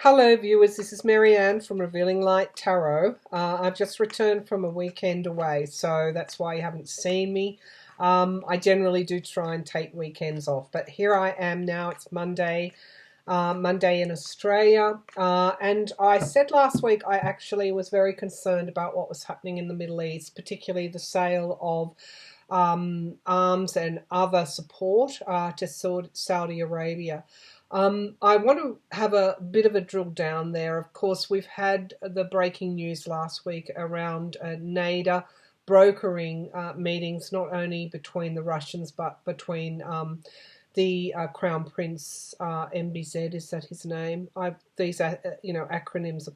Hello viewers, this is Marianne from Revealing Light Tarot. I've just returned from a weekend away, so that's why you haven't seen me. I generally do try and take weekends off, but here I am now. It's Monday in Australia, and I said last week I actually was very concerned about what was happening in the Middle East, particularly the sale of arms and other support to Saudi Arabia. I want to have a bit of a drill down there. Of course, we've had the breaking news last week around NADA brokering meetings, not only between the Russians but between the Crown Prince MBZ. Is that his name? These acronyms are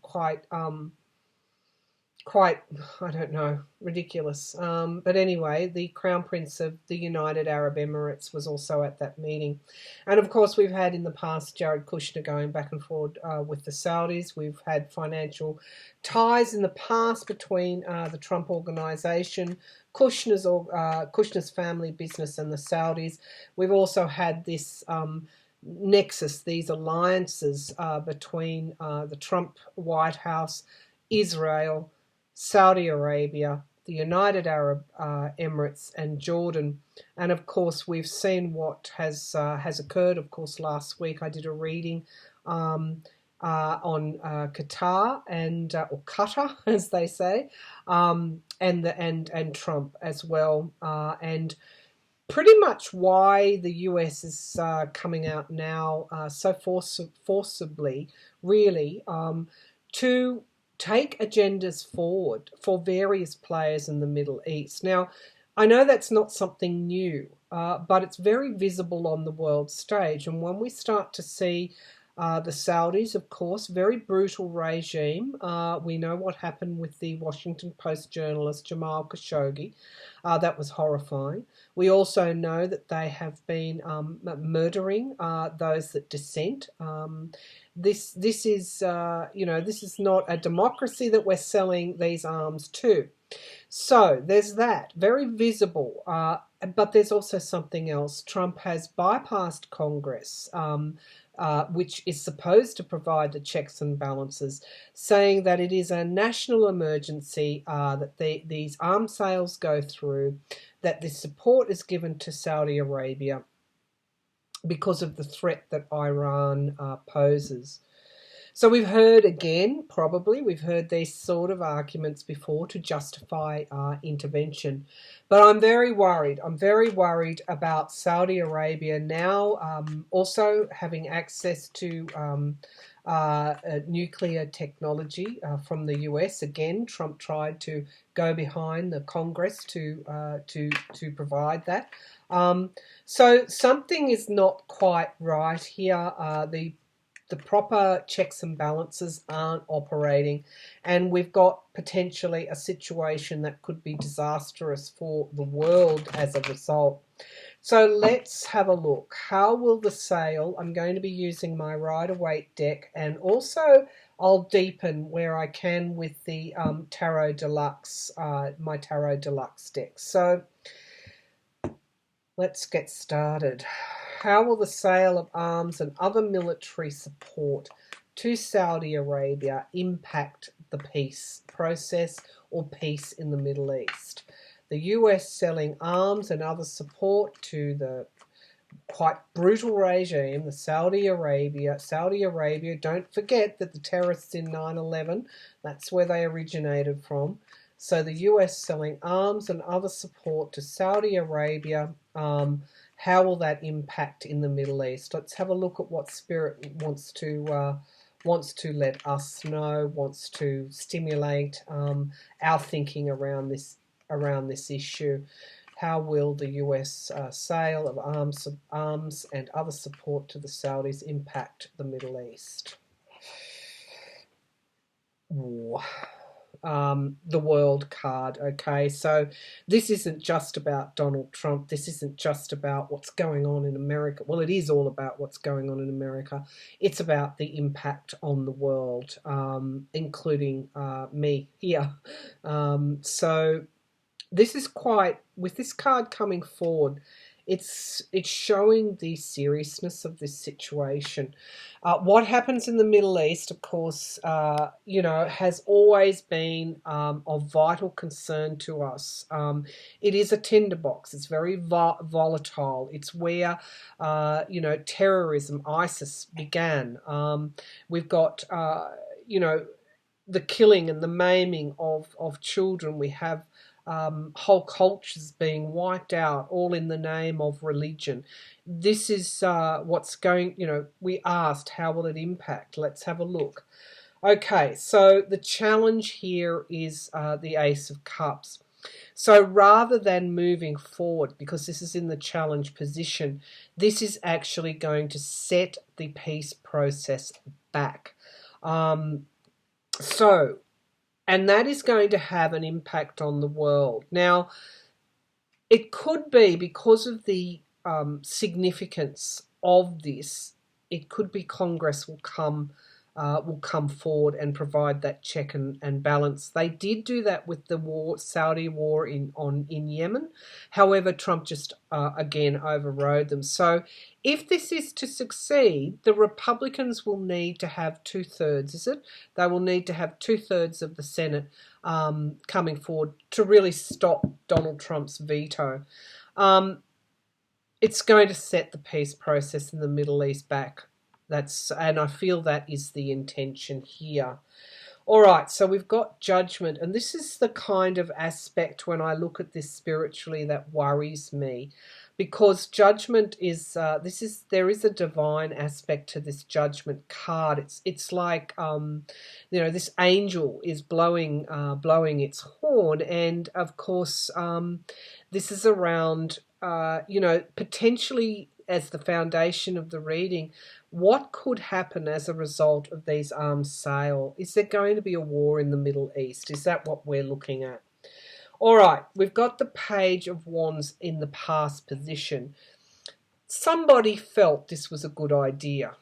quite, I don't know, ridiculous. But anyway, the Crown Prince of the United Arab Emirates was also at that meeting. And of course, we've had in the past Jared Kushner going back and forth with the Saudis. We've had financial ties in the past between the Trump organization, Kushner's family business, and the Saudis. We've also had this nexus, these alliances between the Trump White House, Israel, Saudi Arabia, the United Arab Emirates, and Jordan. And of course, we've seen what has occurred. Of course, last week I did a reading on Qatar or Qatar, as they say, and Trump as well, and pretty much why the US is coming out now so forcibly, really, to take agendas forward for various players in the Middle East. Now, I know that's not something new, but it's very visible on the world stage. And when we start to see the Saudis, of course, very brutal regime. We know what happened with the Washington Post journalist Jamal Khashoggi. That was horrifying. We also know that they have been murdering those that dissent. This is this is not a democracy that we're selling these arms to. So there's that, very visible. But there's also something else. Trump has bypassed Congress, which is supposed to provide the checks and balances, saying that it is a national emergency, that these arms sales go through, that this support is given to Saudi Arabia because of the threat that Iran poses. So we've heard these sort of arguments before to justify intervention. But I'm very worried. I'm very worried about Saudi Arabia now also having access to nuclear technology from the US. Again, Trump tried to go behind the Congress to provide that. So something is not quite right here. The proper checks and balances aren't operating, and we've got potentially a situation that could be disastrous for the world as a result. So let's have a look. How will the sale? I'm going to be using my Rider-Waite deck, and also I'll deepen where I can with the Tarot Deluxe, my Tarot Deluxe deck. So let's get started. How will the sale of arms and other military support to Saudi Arabia impact the peace process or peace in the Middle East? The US selling arms and other support to the quite brutal regime, the Saudi Arabia, don't forget that the terrorists in 9/11, that's where they originated from. So the US selling arms and other support to Saudi Arabia, how will that impact in the Middle East? Let's have a look at what Spirit wants to let us know, wants to stimulate our thinking around this issue. How will the US sale of arms and other support to the Saudis impact the Middle East? Ooh. The world card. Okay, so this isn't just about Donald Trump. This isn't just about what's going on in America. Well, it is all about what's going on in America. It's about the impact on the world, including me here. So this is quite, with this card coming forward, it's showing the seriousness of this situation. What happens in the Middle East, of course, has always been of vital concern to us. It is a tinderbox. It's very volatile. It's where, terrorism, ISIS began. We've got, the killing and the maiming of children. We have whole cultures being wiped out, all in the name of religion. This is what's going, we asked, how will it impact? Let's have a look. Okay, so the challenge here is the Ace of Cups. So rather than moving forward, because this is in the challenge position, this is actually going to set the peace process back. And that is going to have an impact on the world. Now, it could be because of the significance of this, it could be Congress will come forward and provide that check and balance. They did do that with the Saudi war in Yemen. However, Trump just again overrode them. So if this is to succeed, the Republicans will need to have 2/3, is it? They will need to have 2/3 of the Senate coming forward to really stop Donald Trump's veto. It's going to set the peace process in the Middle East back. And I feel that is the intention here. All right, so we've got Judgment, and this is the kind of aspect when I look at this spiritually that worries me, because Judgment is there is a divine aspect to this Judgment card. It's like this angel is blowing its horn, and of course this is around potentially as the foundation of the reading. What could happen as a result of these arms sale? Is there going to be a war in the Middle East? Is that what we're looking at? All right, we've got the Page of Wands in the past position. Somebody felt this was a good idea.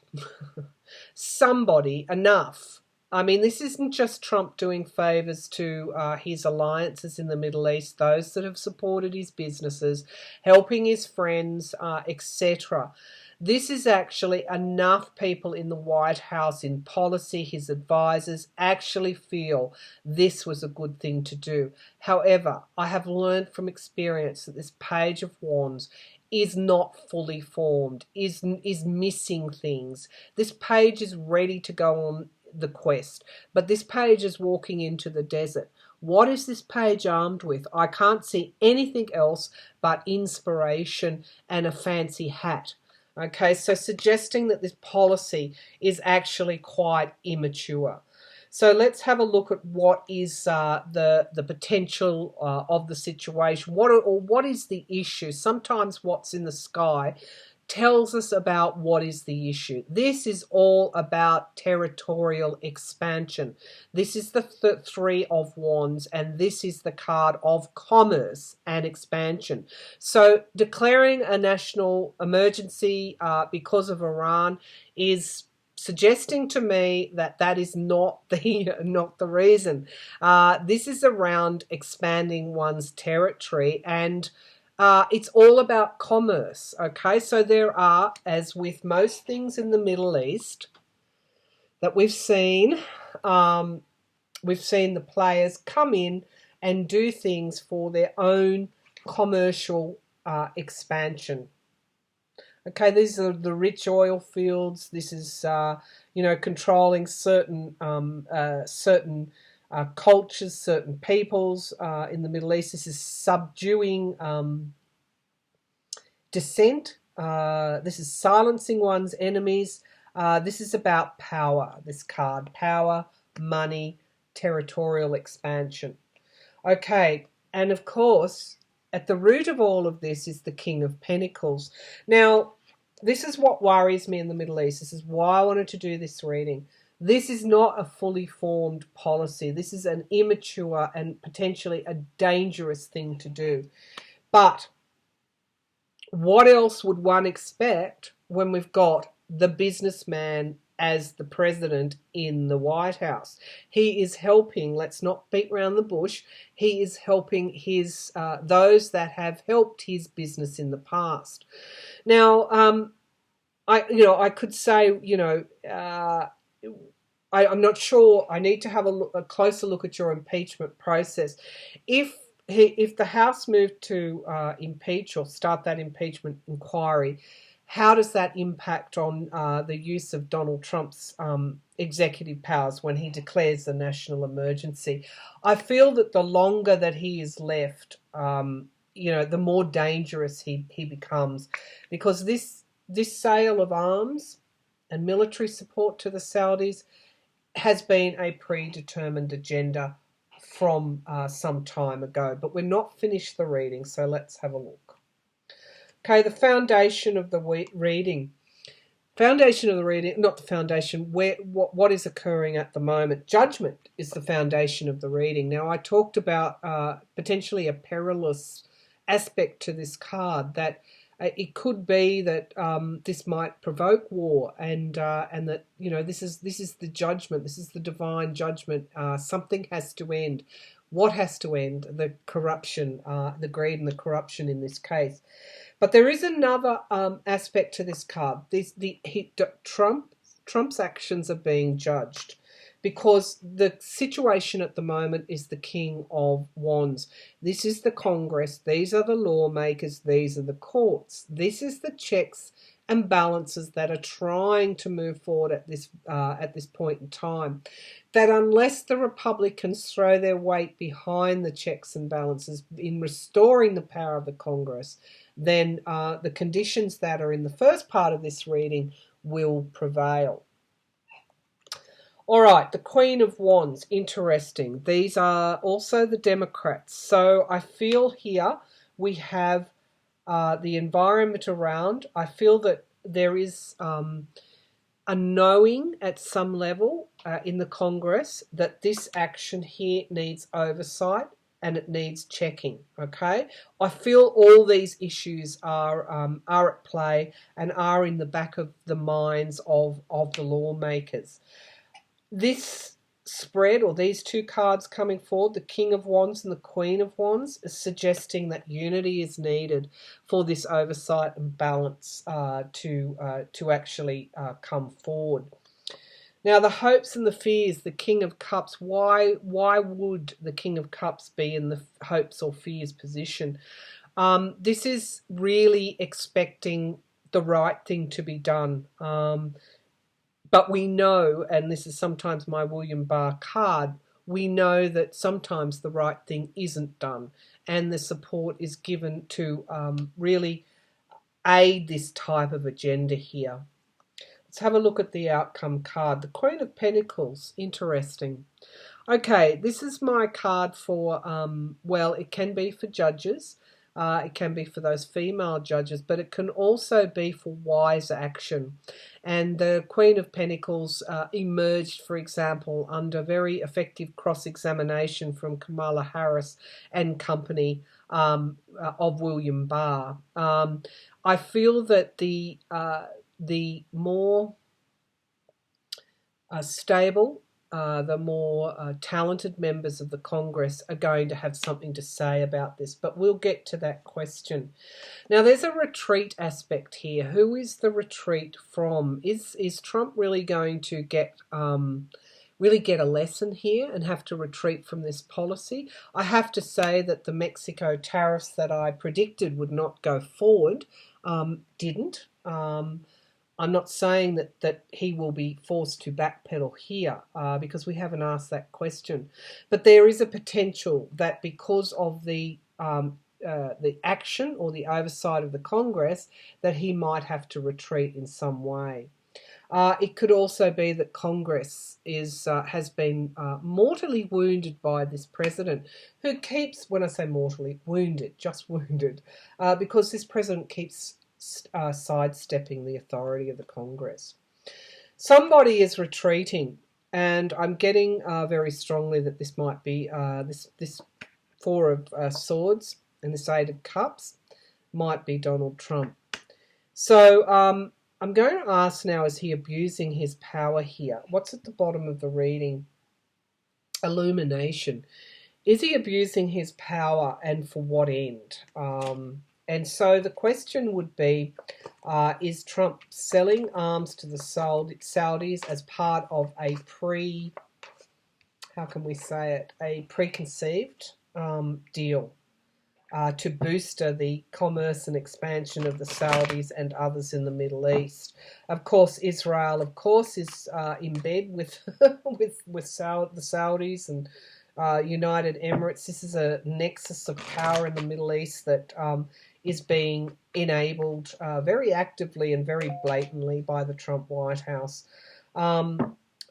Somebody, enough. I mean, this isn't just Trump doing favours to his alliances in the Middle East, those that have supported his businesses, helping his friends, etc. This is actually enough people in the White House, in policy, his advisors, actually feel this was a good thing to do. However, I have learned from experience that this Page of Wands is not fully formed, is missing things. This page is ready to go on the quest, but this page is walking into the desert. What is this page armed with? I can't see anything else but inspiration and a fancy hat. Okay, so suggesting that this policy is actually quite immature. So let's have a look at what is the potential of the situation. What is the issue? Sometimes what's in the sky tells us about what is the issue. This is all about territorial expansion. This is the Three of Wands, and this is the card of commerce and expansion. So declaring a national emergency because of Iran is suggesting to me that that is not the reason. This is around expanding one's territory, and it's all about commerce. Okay, so there are, as with most things in the Middle East that we've seen the players come in and do things for their own commercial expansion. Okay, these are the rich oil fields. This is, controlling certain cultures, certain peoples in the Middle East. This is subduing dissent. This is silencing one's enemies. This is about power, this card. Power, money, territorial expansion. Okay, and of course, at the root of all of this is the King of Pentacles. Now, this is what worries me in the Middle East. This is why I wanted to do this reading. This is not a fully formed policy. This is an immature and potentially a dangerous thing to do. But what else would one expect when we've got the businessman as the president in the White House. He is helping, let's not beat around the bush, he is helping his those that have helped his business in the past. Now, I could say, I'm not sure. I need to have a closer look at your impeachment process. If the House moved to impeach or start that impeachment inquiry, how does that impact on the use of Donald Trump's executive powers when he declares the national emergency? I feel that the longer that he is left, the more dangerous he becomes, because this sale of arms and military support to the Saudis has been a predetermined agenda from some time ago. But we're not finished the reading, so let's have a look. Okay, the foundation of the reading. Foundation of the reading, not the foundation, what is occurring at the moment. Judgment is the foundation of the reading. Now, I talked about potentially a perilous aspect to this card, that it could be that this might provoke war, and that this is the judgment. This is the divine judgment. Something has to end. What has to end? The corruption, the greed, and the corruption in this case. But there is another aspect to this card. Trump's actions are being judged, because the situation at the moment is the King of Wands. This is the Congress. These are the lawmakers. These are the courts. This is the checks and balances that are trying to move forward at this point in time. That unless the Republicans throw their weight behind the checks and balances in restoring the power of the Congress, then the conditions that are in the first part of this reading will prevail. All right, the Queen of Wands, interesting. These are also the Democrats. So I feel here we have the environment around. I feel that there is a knowing at some level in the Congress that this action here needs oversight and it needs checking, okay? I feel all these issues are at play and are in the back of the minds of the lawmakers. This spread, or these two cards coming forward, the King of Wands and the Queen of Wands, is suggesting that unity is needed for this oversight and balance to actually come forward. Now, the hopes and the fears, the King of Cups, why would the King of Cups be in the hopes or fears position? This is really expecting the right thing to be done. But we know, and this is sometimes my William Barr card, we know that sometimes the right thing isn't done, and the support is given to really aid this type of agenda here. Let's have a look at the outcome card. The Queen of Pentacles, interesting. Okay, this is my card for, it can be for judges. It can be for those female judges, but it can also be for wise action. And the Queen of Pentacles emerged, for example, under very effective cross-examination from Kamala Harris and company of William Barr. I feel that the more stable, the more talented members of the Congress are going to have something to say about this. But we'll get to that question. Now, there's a retreat aspect here. Who is the retreat from? Is Trump really going to get a lesson here and have to retreat from this policy? I have to say that the Mexico tariffs that I predicted would not go forward didn't. I'm not saying that he will be forced to backpedal here because we haven't asked that question. But there is a potential that because of the action or the oversight of the Congress, that he might have to retreat in some way. It could also be that Congress has been mortally wounded by this president, who keeps, when I say mortally wounded, just wounded, because this president keeps sidestepping the authority of the Congress. Somebody is retreating, and I'm getting very strongly that this might be this Four of Swords and this Eight of Cups might be Donald Trump. So I'm going to ask now, is he abusing his power here? What's at the bottom of the reading? Illumination. Is he abusing his power, and for what end? And so the question would be, is Trump selling arms to the Saudis as part of a how can we say it, a preconceived deal to booster the commerce and expansion of the Saudis and others in the Middle East? Of course, Israel, of course, is in bed with with the Saudis and United Emirates. This is a nexus of power in the Middle East that is being enabled very actively and very blatantly by the Trump White House.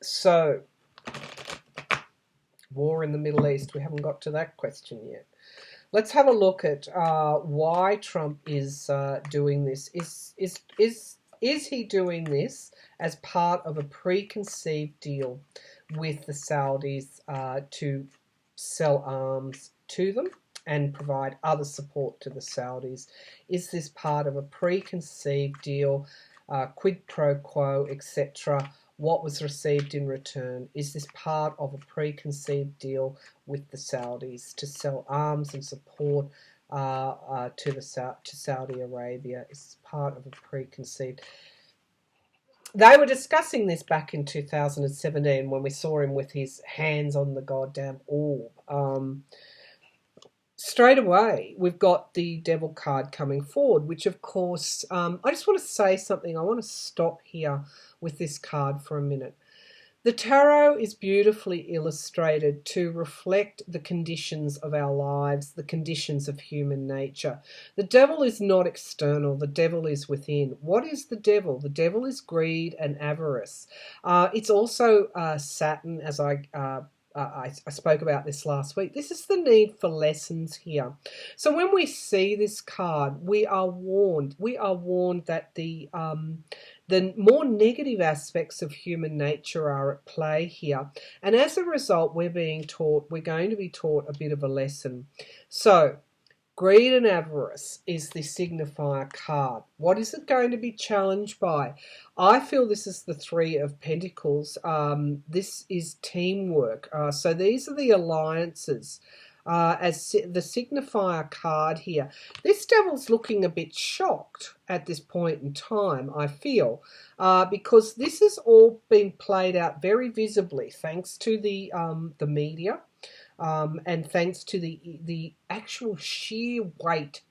So, war in the Middle East, we haven't got to that question yet. Let's have a look at why Trump is doing this. Is he doing this as part of a preconceived deal with the Saudis to sell arms to them and provide other support to the Saudis? Is this part of a preconceived deal, quid pro quo, etc.? What was received in return? Is this part of a preconceived deal with the Saudis to sell arms and support to Saudi Arabia? Is this part of a preconceived? They were discussing this back in 2017 when we saw him with his hands on the goddamn orb. Straight away, we've got the devil card coming forward, which, of course, I just want to say something. I want to stop here with this card for a minute. The tarot is beautifully illustrated to reflect the conditions of our lives, the conditions of human nature. The devil is not external, the devil is within. What is the devil? The devil is greed and avarice. It's also Saturn, as I spoke about this last week. This is the need for lessons here. So when we see this card, we are warned. We are warned that the more negative aspects of human nature are at play here. And as a result, we're going to be taught a bit of a lesson. So, greed and avarice is the signifier card. What is it going to be challenged by? I feel this is the Three of Pentacles. This is teamwork. So these are the alliances. As the signifier card here. This devil's looking a bit shocked at this point in time, I feel, because this has all been played out very visibly thanks to the media and thanks to the actual sheer weight.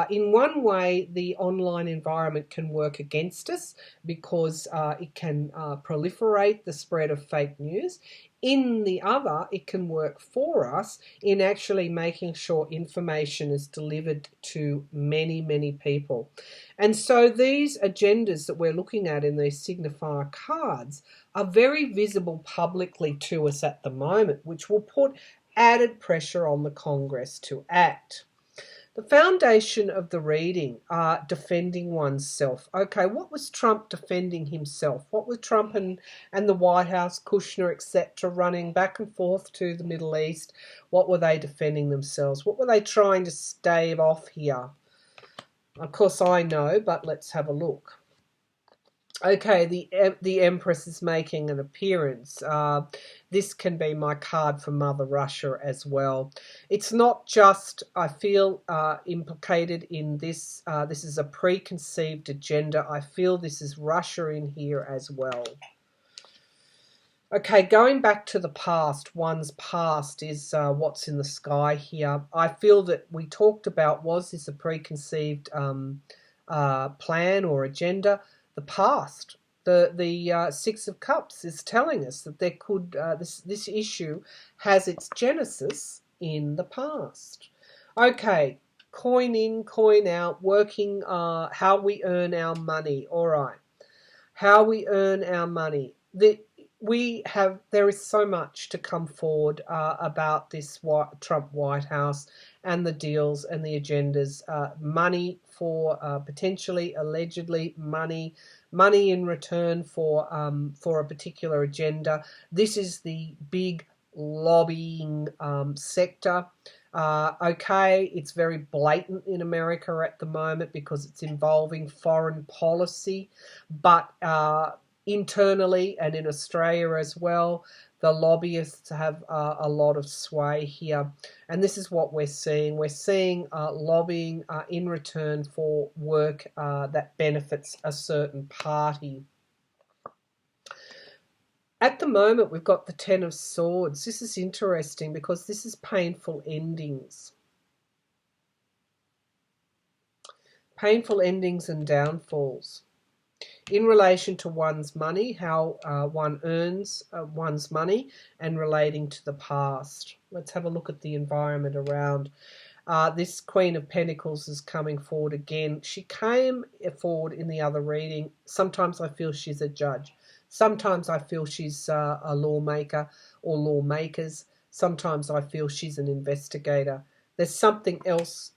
In one way, the online environment can work against us because it can proliferate the spread of fake news. In the other, it can work for us in actually making sure information is delivered to many, many people. And so these agendas that we're looking at in these signifier cards are very visible publicly to us at the moment, which will put added pressure on the Congress to act. The foundation of the reading, defending oneself. Okay, what was Trump defending himself? What were Trump and the White House, Kushner, etc., running back and forth to the Middle East? What were they defending themselves? What were they trying to stave off here? Of course I know, but let's have a look. Okay, the Empress is making an appearance. This can be my card for Mother Russia as well. It's not just, I feel, implicated in this. This is a preconceived agenda. I feel this is Russia in here as well. Okay, going back to the past, one's past is what's in the sky here. I feel that we talked about, was this a preconceived plan or agenda? The past, the Six of Cups is telling us that there could this issue has its genesis in the past. Okay, coin in, coin out, working how we earn our money. All right, how we earn our money. There is so much to come forward about this Trump White House and the deals and the agendas. Money for potentially, allegedly, money in return for a particular agenda. This is the big lobbying sector. Okay, it's very blatant in America at the moment because it's involving foreign policy, but internally and in Australia as well, the lobbyists have a lot of sway here. And this is what we're seeing. We're seeing lobbying in return for work that benefits a certain party. At the moment, we've got the Ten of Swords. This is interesting because this is painful endings. Painful endings and downfalls. In relation to one's money, how one earns one's money, and relating to the past. Let's have a look at the environment around. This Queen of Pentacles is coming forward again. She came forward in the other reading. Sometimes I feel she's a judge. Sometimes I feel she's a lawmaker or lawmakers. Sometimes I feel she's an investigator. There's something else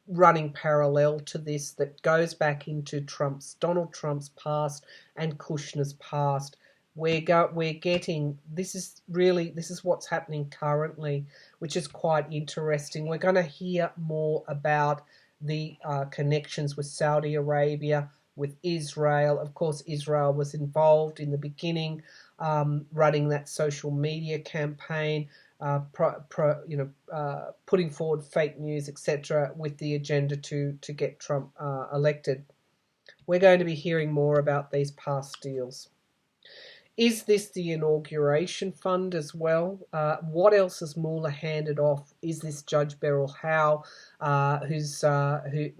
running parallel to this that goes back into Donald Trump's past and Kushner's past. We're getting this is what's happening currently, which is quite interesting. We're going to hear more about the connections with Saudi Arabia, with Israel. Of course, Israel was involved in the beginning, running that social media campaign, putting forward fake news, etc., with the agenda to get Trump elected. We're going to be hearing more about these past deals. Is this the inauguration fund as well? What else has Mueller handed off? Is this Judge Beryl Howe, who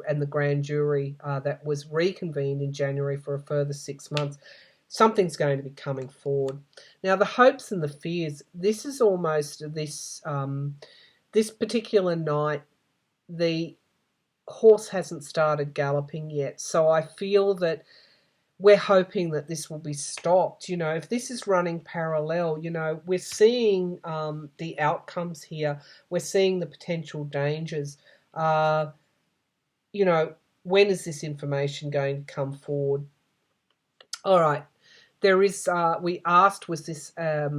and the grand jury that was reconvened in January for a further 6 months? Something's going to be coming forward. Now, the hopes and the fears. This is almost this particular night. The horse hasn't started galloping yet, so I feel that we're hoping that this will be stopped. If this is running parallel, we're seeing the outcomes here. We're seeing the potential dangers. When is this information going to come forward? All right. There is, we asked, was this a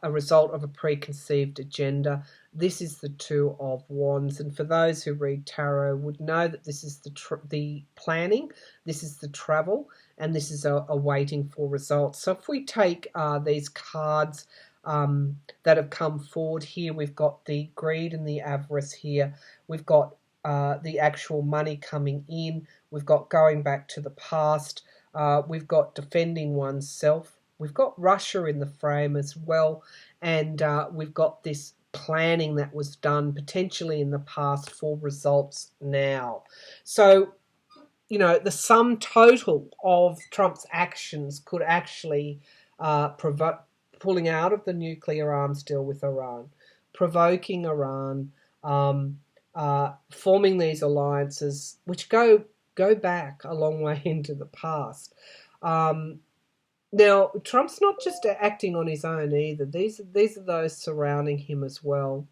result of a preconceived agenda? This is the Two of Wands, and for those who read tarot would know that this is the planning, this is the travel, and this is a waiting for results. So if we take these cards that have come forward here, we've got the greed and the avarice here. We've got the actual money coming in. We've got going back to the past. We've got defending oneself. We've got Russia in the frame as well. And we've got this planning that was done potentially in the past for results now. So, the sum total of Trump's actions could actually provoke pulling out of the nuclear arms deal with Iran, provoking Iran, forming these alliances, which go back a long way into the past. Now, Trump's not just acting on his own either. These are those surrounding him as well.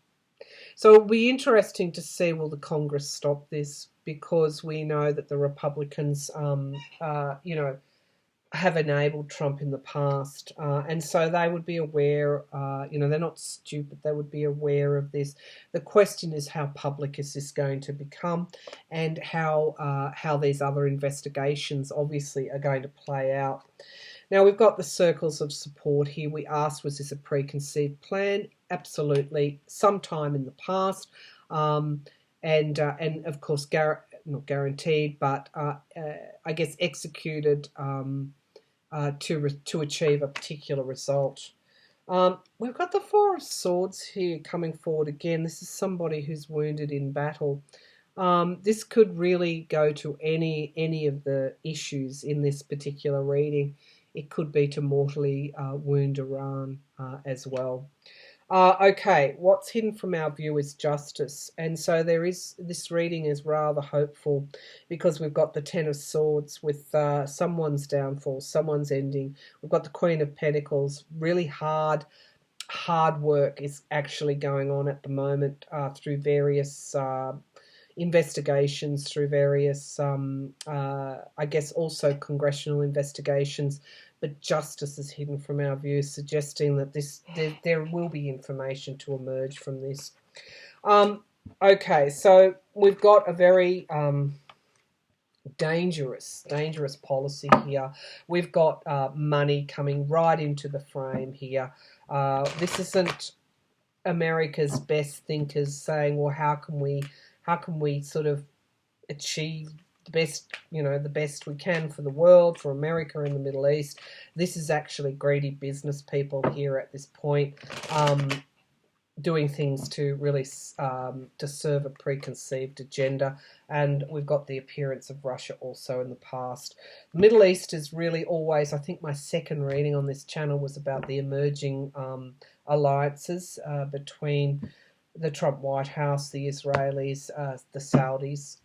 So it'll be interesting to see, will the Congress stop this? Because we know that the Republicans, have enabled Trump in the past. And so they would be aware, they're not stupid, they would be aware of this. The question is, how public is this going to become, and how these other investigations obviously are going to play out. Now, we've got the circles of support here. We asked, was this a preconceived plan? Absolutely, sometime in the past. And of course, not guaranteed, but I guess executed to achieve a particular result. We've got the Four of Swords here coming forward again. This is somebody who's wounded in battle. This could really go to any of the issues in this particular reading. It could be to mortally wound Iran as well. Okay, what's hidden from our view is justice. And so this reading is rather hopeful because we've got the Ten of Swords with someone's downfall, someone's ending. We've got the Queen of Pentacles. Really hard work is actually going on at the moment through various investigations, through various, I guess also congressional investigations but justice is hidden from our view, suggesting that there will be information to emerge from this. Okay, so we've got a very dangerous policy here. We've got money coming right into the frame here. This isn't America's best thinkers saying, well, how can we sort of achieve the best, the best we can for the world, for America and the Middle East. This is actually greedy business people here at this point, doing things to really to serve a preconceived agenda. And we've got the appearance of Russia also in the past. The Middle East is really always, I think my second reading on this channel was about the emerging alliances between the Trump White House, the Israelis, the Saudis,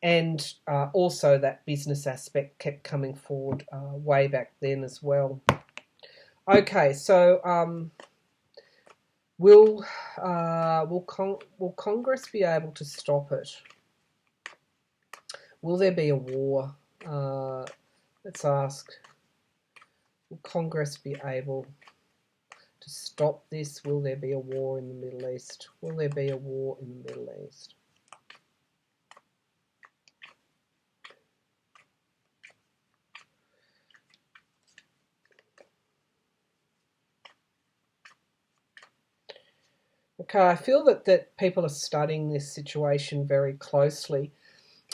and also that business aspect kept coming forward way back then as well. Okay, so will Congress be able to stop it? Will there be a war? Let's ask. Will Congress be able to stop this? Will there be a war in the Middle East? Will there be a war in the Middle East? Okay, I feel that people are studying this situation very closely.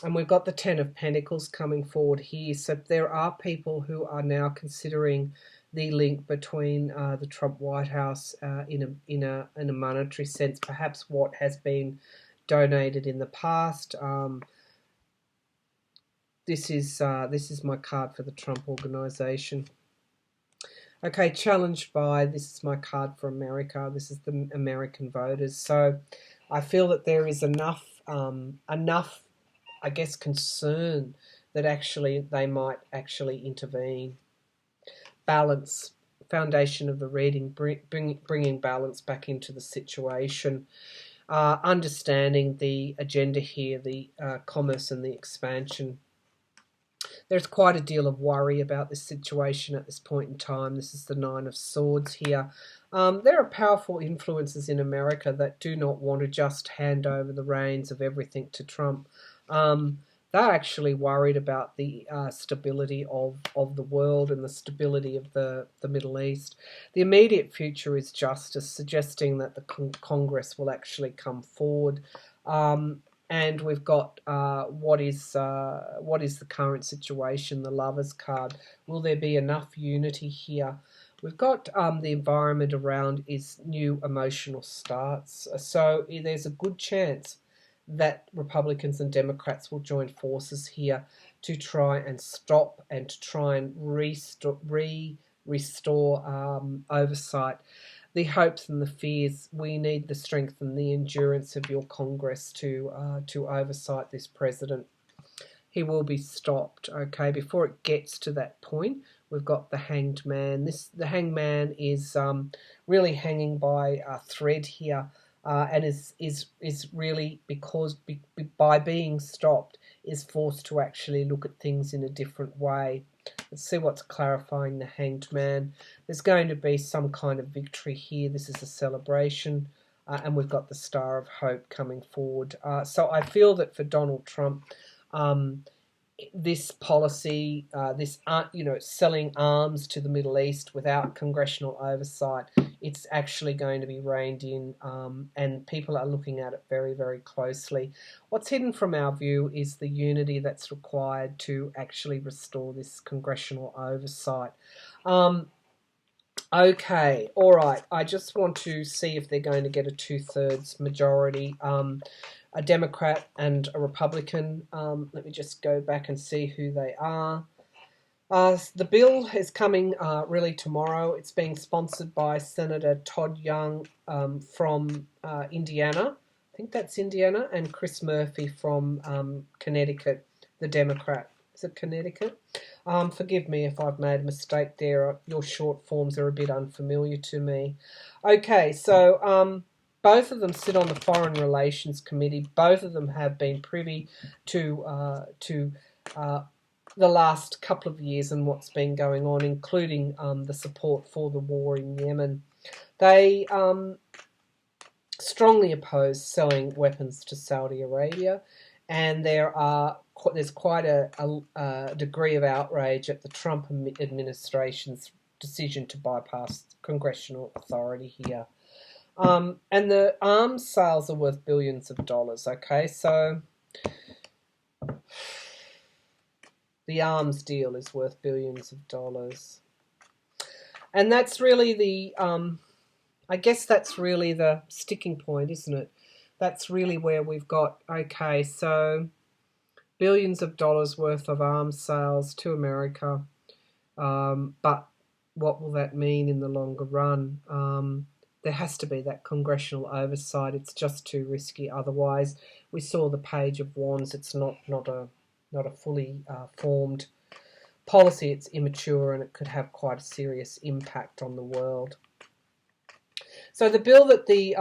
And we've got the Ten of Pentacles coming forward here. So there are people who are now considering the link between the Trump White House in a monetary sense, perhaps what has been donated in the past. This is my card for the Trump organization. Okay, challenged by, this is my card for America. This is the American voters. So I feel that there is enough, I guess, concern that actually they might actually intervene. Balance, foundation of the reading, bringing balance back into the situation. Understanding the agenda here, the commerce and the expansion. There's quite a deal of worry about this situation at this point in time. This is the Nine of Swords here. There are powerful influences in America that do not want to just hand over the reins of everything to Trump. They're actually worried about the stability of the world and the stability of the Middle East. The immediate future is justice, suggesting that the Congress will actually come forward. And we've got what is the current situation, the Lovers card. Will there be enough unity here? We've got the environment around is new emotional starts. So there's a good chance that Republicans and Democrats will join forces here to try and stop and to try and restore oversight. The hopes and the fears, we need the strength and the endurance of your Congress to oversight this president. He will be stopped, okay? Before it gets to that point, we've got the Hanged Man. The Hanged Man is really hanging by a thread here, and is really because by being stopped is forced to actually look at things in a different way. Let's see what's clarifying the Hanged Man. There's going to be some kind of victory here. This is a celebration, and we've got the Star of Hope coming forward. So I feel that for Donald Trump, this policy, selling arms to the Middle East without congressional oversight, it's actually going to be reined in, and people are looking at it very, very closely. What's hidden from our view is the unity that's required to actually restore this congressional oversight. Okay, all right. I just want to see if they're going to get a 2/3 majority. A Democrat and a Republican. Let me just go back and see who they are. The bill is coming really tomorrow. It's being sponsored by Senator Todd Young from Indiana. I think that's Indiana, and Chris Murphy from Connecticut, the Democrat. Is it Connecticut? Forgive me if I've made a mistake there. Your short forms are a bit unfamiliar to me. Okay, so both of them sit on the Foreign Relations Committee. Both of them have been privy to the last couple of years and what's been going on, including the support for the war in Yemen. They strongly oppose selling weapons to Saudi Arabia, and there's quite a degree of outrage at the Trump administration's decision to bypass congressional authority here. And the arms sales are worth billions of dollars, okay? So the arms deal is worth billions of dollars. And that's really I guess that's really the sticking point, isn't it? That's really where we've got, okay, so billions of dollars worth of arms sales to America, but what will that mean in the longer run? There has to be that congressional oversight. It's just too risky otherwise. We saw the page of wands. It's not a fully formed policy. It's immature, and it could have quite a serious impact on the world. So the bill that the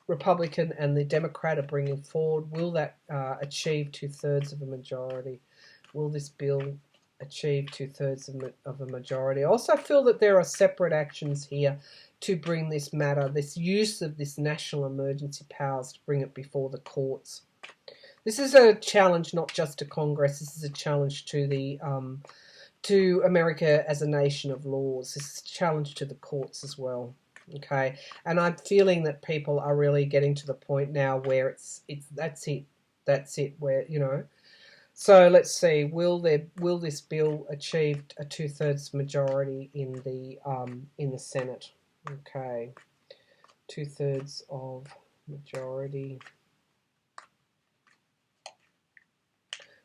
Republican and the Democrat are bringing forward, will that achieve 2/3 of a majority? Will this bill achieve 2/3 of a majority? I also feel that there are separate actions here to bring this matter, this use of this national emergency powers, to bring it before the courts. This is a challenge not just to Congress. This is a challenge to the to America as a nation of laws. This is a challenge to the courts as well. Okay, and I'm feeling that people are really getting to the point now where it's that's it. Where So let's see. Will this bill achieve a 2/3 majority in the Senate? Okay, 2/3 of majority.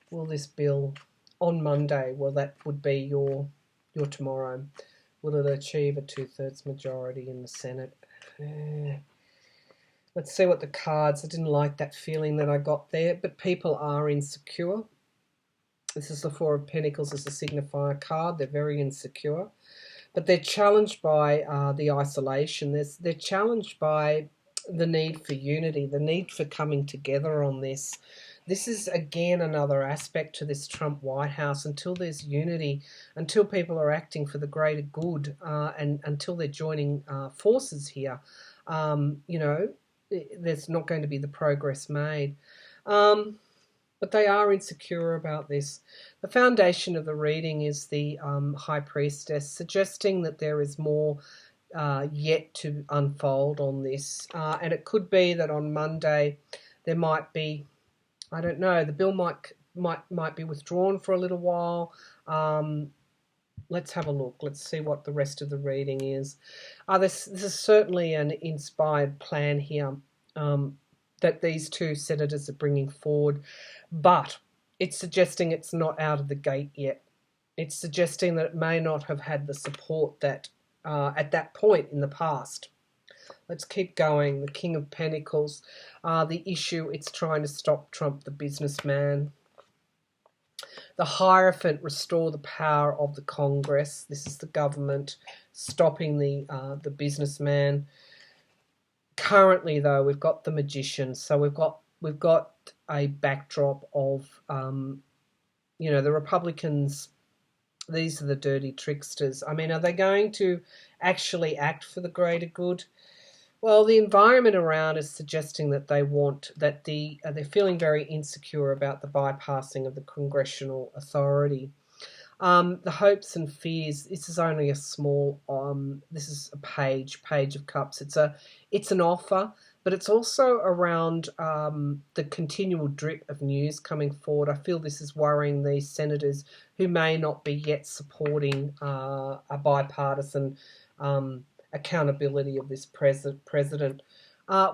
Will this bill on Monday? Well, that would be your tomorrow. Will it achieve a 2/3 majority in the Senate? Let's see what the cards. I didn't like that feeling that I got there, but people are insecure. This is the Four of Pentacles as a signifier card. They're very insecure, but they're challenged by the isolation. They're challenged by the need for unity, the need for coming together on this. This is, again, another aspect to this Trump White House. Until there's unity, until people are acting for the greater good, and until they're joining forces here, there's not going to be the progress made. But they are insecure about this. The foundation of the reading is the High Priestess, suggesting that there is more yet to unfold on this. And it could be that on Monday there might be, I don't know, the bill might be withdrawn for a little while. Let's have a look. Let's see what the rest of the reading is. This is certainly an inspired plan here that these two senators are bringing forward, but it's suggesting it's not out of the gate yet. It's suggesting that it may not have had the support that at that point in the past. Let's keep going. The King of Pentacles. The issue, it's trying to stop Trump, the businessman. The Hierophant, restore the power of the Congress. This is the government stopping the businessman. Currently, though, we've got the Magician. So we've got a backdrop of the Republicans. These are the dirty tricksters. I mean, are they going to actually act for the greater good? Well, the environment around is suggesting that they want that they're feeling very insecure about the bypassing of the congressional authority. The hopes and fears. This is only a small. This is a page of cups. It's an offer, but it's also around the continual drip of news coming forward. I feel this is worrying these senators who may not be yet supporting a bipartisan accountability of this president.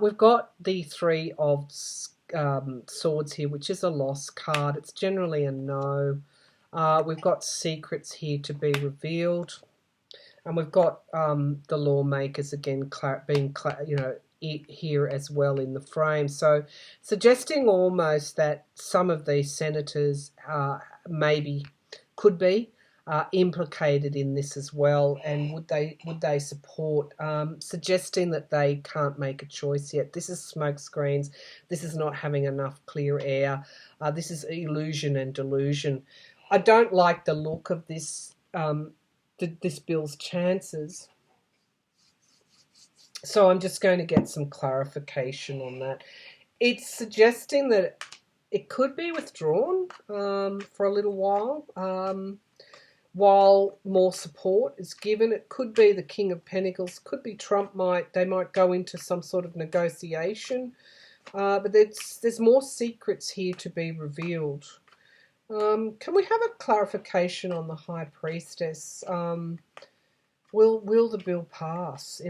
We've got the Three of Swords here, which is a loss card. It's generally a no. We've got secrets here to be revealed, and we've got the lawmakers again being here as well in the frame. So suggesting almost that some of these senators maybe could be implicated in this as well, and would they support, suggesting that they can't make a choice yet. This is smoke screens. This is not having enough clear air. This is illusion and delusion. I don't like the look of this this bill's chances. So I'm just going to get some clarification on that. It's suggesting that it could be withdrawn for a little while more support is given. It could be the King of Pentacles, could be Trump they might go into some sort of negotiation, but there's more secrets here to be revealed. Can we have a clarification on the High Priestess? Will the bill pass?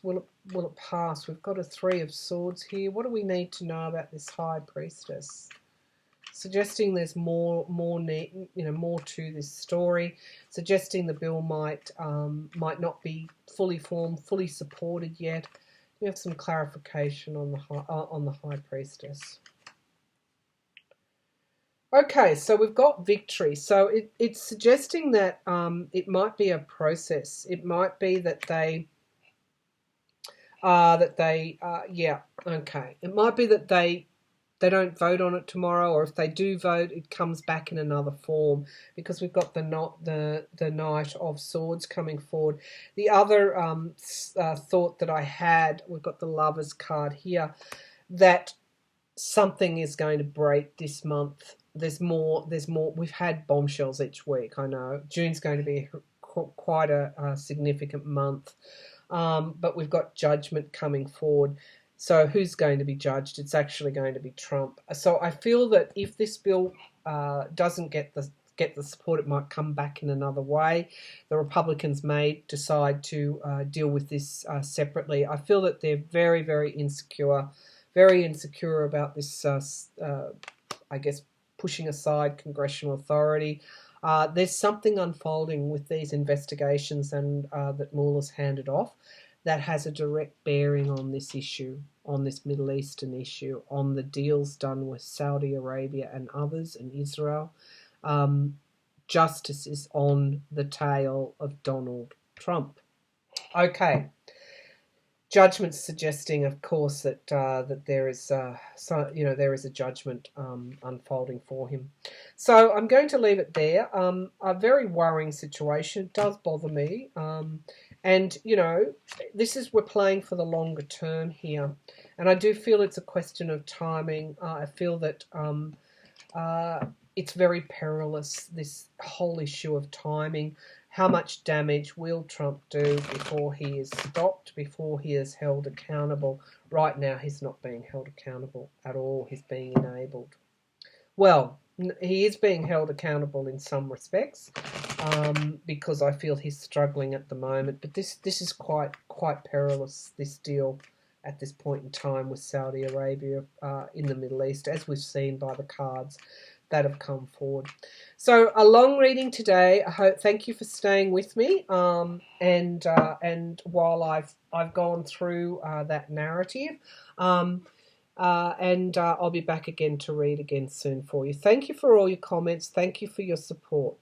Will it pass? We've got a Three of Swords here. What do we need to know about this High Priestess? Suggesting there's more to this story. Suggesting the bill might not be fully formed, fully supported yet. We have some clarification on the High Priestess. Okay, so we've got victory. So it's suggesting that it might be a process. It might be that they It might be that they don't vote on it tomorrow, or if they do vote, it comes back in another form, because we've got the Knight of Swords coming forward. The other thought that I had, we've got the Lovers card here, that something is going to break this month. There's more. We've had bombshells each week, I know. June's going to be quite a significant month. But we've got judgment coming forward. So who's going to be judged? It's actually going to be Trump. So I feel that if this bill doesn't get the support, it might come back in another way. The Republicans may decide to deal with this separately. I feel that they're very, very insecure about this, I guess, pushing aside congressional authority. There's something unfolding with these investigations and that Mueller's handed off that has a direct bearing on this issue, on this Middle Eastern issue, on the deals done with Saudi Arabia and others and Israel. Justice is on the tail of Donald Trump. Okay. Judgment suggesting, of course, that there is there is a judgment unfolding for him. So I'm going to leave it there. A very worrying situation. It does bother me, and we're playing for the longer term here, and I do feel it's a question of timing. I feel that it's very perilous, this whole issue of timing. How much damage will Trump do before he is stopped, before he is held accountable? Right now, he's not being held accountable at all. He's being enabled. Well, he is being held accountable in some respects, because I feel he's struggling at the moment. But this is quite perilous, this deal at this point in time with Saudi Arabia in the Middle East, as we've seen by the cards that have come forward. So a long reading today. Thank you for staying with me. And while I've gone through that narrative, and I'll be back again to read again soon for you. Thank you for all your comments. Thank you for your support.